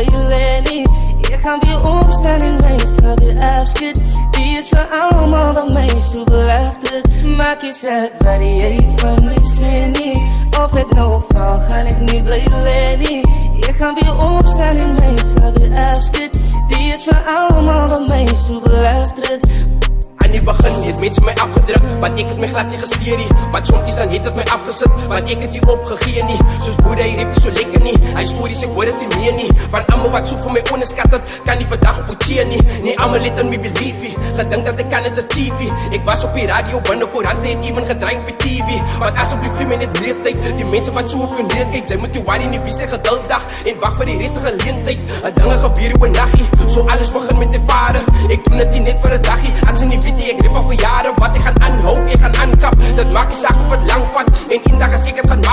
blij nie. Ik ga weer opstaan en meestal weer afschiet. Die is voor allemaal wat mij zo belachelijk. Maak je zet waar die even missen niet. Of ik nou val, ga ik niet blijven nie. Ik ga weer opstaan en meestal weer afschiet. Die is voor allemaal wat mij zo belachelijk. Aan die begin het mense my afgedruk, want ek het my glad nie gesteer nie. Maar soms dan het het my afgesit, want ek het nie opgegee nie. Soos woede, hy rep nie so lekker nie. Hy stories, ek hoor het nie meer nie. Want allemaal wat so vir my onderskat het, kan nie vandag op oortee nie. Nee, allemaal het in my belief nie. Gedink dat ek kan het op TV. Ek was op die radio, binne koerante het even gedraai op die TV. Want asseblief gee my net meer tyd. Die mense wat so op jou neerkijk, sy moet die worry nie, wees net geduldig en wacht vir die regte geleentheid. Dinge gebeur oor nagie, so alles begin met die vader. Ek doen het nie net vir 'n daggie, as in die video ek rip al vir jare, wat ek gaan aanhou, ek gaan aankap. Dit maak die saak of het lang vat, en eendag as ek het gaan maak.